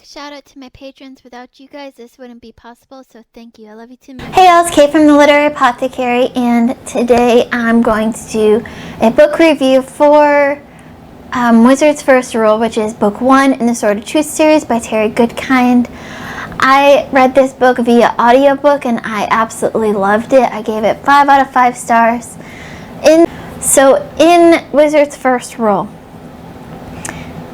quick shout out to my patrons. Without you guys, this wouldn't be possible, so thank you. I love you too much. Hey y'all, it's Kate from the Literary Apothecary, and today I'm going to do a book review for Wizard's First Rule, which is book 1 in the Sword of Truth series by Terry Goodkind. I read this book via audiobook and I absolutely loved it. I gave it 5 out of 5 stars. In Wizard's First Rule,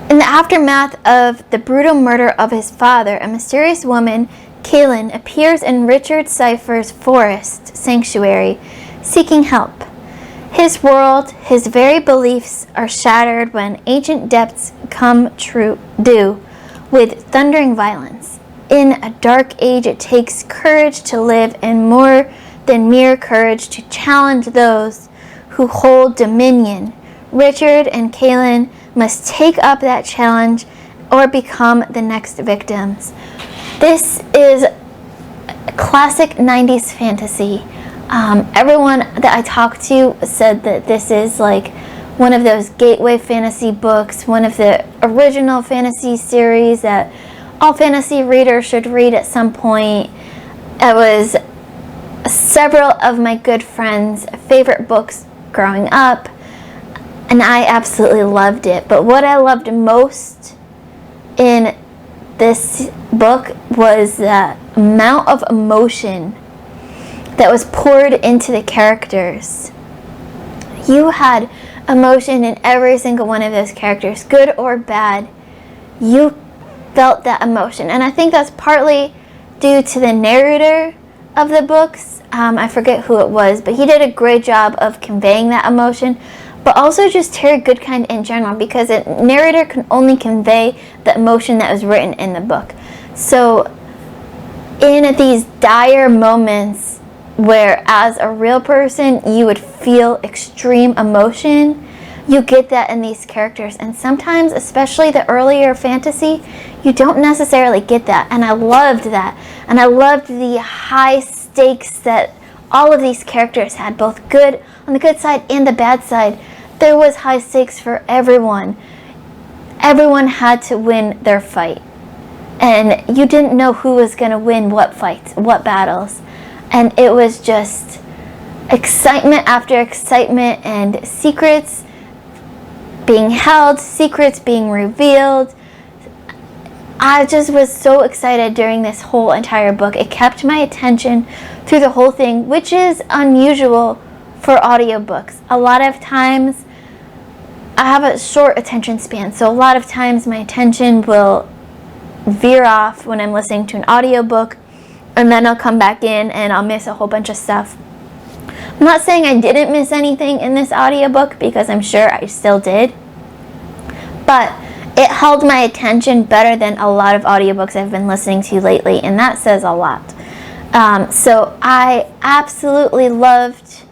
in the aftermath of the brutal murder of his father, a mysterious woman, Kaylin, appears in Richard Cypher's forest sanctuary, seeking help. His world, his very beliefs are shattered when ancient depths come due with thundering violence. In a dark age, it takes courage to live, and more than mere courage to challenge those who hold dominion. Richard and Kaylin must take up that challenge or become the next victims. This is classic 90s fantasy. Everyone that I talked to said that this is like one of those gateway fantasy books, one of the original fantasy series that all fantasy readers should read at some point. It was several of my good friends' favorite books growing up, and I absolutely loved it. But what I loved most in this book was the amount of emotion that was poured into the characters. You had emotion in every single one of those characters, good or bad. You felt that emotion, and I think that's partly due to the narrator of the books. I forget who it was, but he did a great job of conveying that emotion, but also just Terry Goodkind in general, because a narrator can only convey the emotion that was written in the book. So in these dire moments where as a real person you would feel extreme emotion, you get that in these characters. And sometimes, especially the earlier fantasy, you don't necessarily get that. And I loved that. And I loved the high stakes that all of these characters had, both good on the good side and the bad side. There was high stakes for everyone. Everyone had to win their fight. And you didn't know who was going to win what fights, what battles. And it was just excitement after excitement, and secrets being held, secrets being revealed. I just was so excited during this whole entire book. It kept my attention through the whole thing, which is unusual for audiobooks. A lot of times I have a short attention span, so a lot of times my attention will veer off when I'm listening to an audiobook, and then I'll come back in and I'll miss a whole bunch of stuff. I'm not saying I didn't miss anything in this audiobook, because I'm sure I still did, but it held my attention better than a lot of audiobooks I've been listening to lately, and that says a lot. So I absolutely loved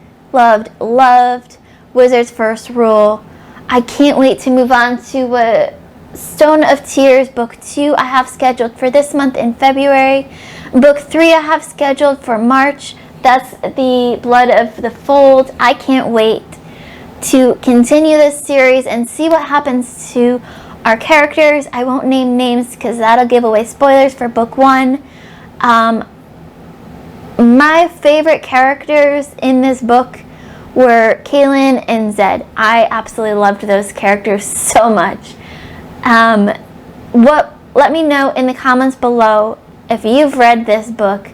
Wizard's First Rule. I can't wait to move on to Stone of Tears, book 2 I have scheduled for this month in February. Book 3 I have scheduled for March. That's the Blood of the Fold. I can't wait to continue this series and see what happens to our characters. I won't name names because that'll give away spoilers for book 1. My favorite characters in this book were Kaylin and Zed. I absolutely loved those characters so much. Let me know in the comments below if you've read this book.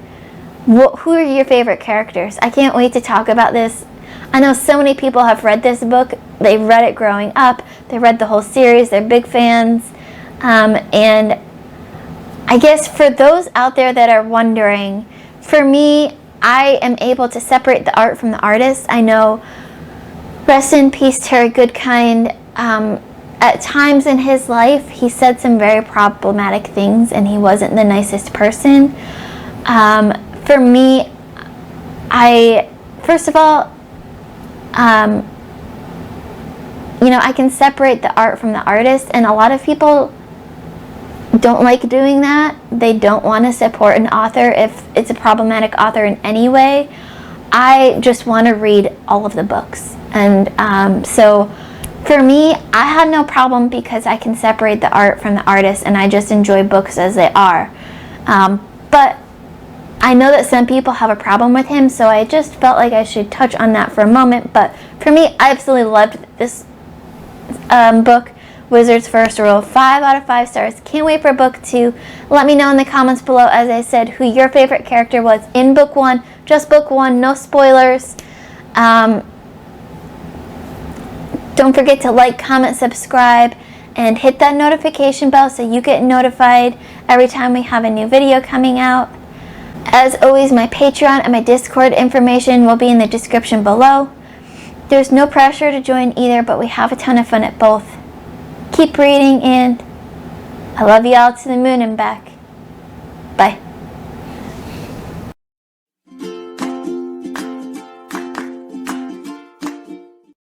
Who are your favorite characters? I can't wait to talk about this. I know so many people have read this book. They read it growing up. They read the whole series. They're big fans. And I guess for those out there that are wondering, for me, I am able to separate the art from the artist. I know, rest in peace, Terry Goodkind. At times in his life, he said some very problematic things, and he wasn't the nicest person. For me, first of all, I can separate the art from the artist, and a lot of people don't like doing that. They don't want to support an author if it's a problematic author in any way. I just want to read all of the books, and so For me, I had no problem because I can separate the art from the artist, and I just enjoy books as they are. But I know that some people have a problem with him, so I just felt like I should touch on that for a moment. But for me, I absolutely loved this book, Wizard's First Rule. 5 out of 5 stars. Can't wait for book 2. Let me know in the comments below, as I said, who your favorite character was in book 1. Just book 1, no spoilers. Don't forget to like, comment, subscribe, and hit that notification bell so you get notified every time we have a new video coming out. As always, my Patreon and my Discord information will be in the description below. There's no pressure to join either, but we have a ton of fun at both. Keep reading, and I love you all to the moon and back. Bye.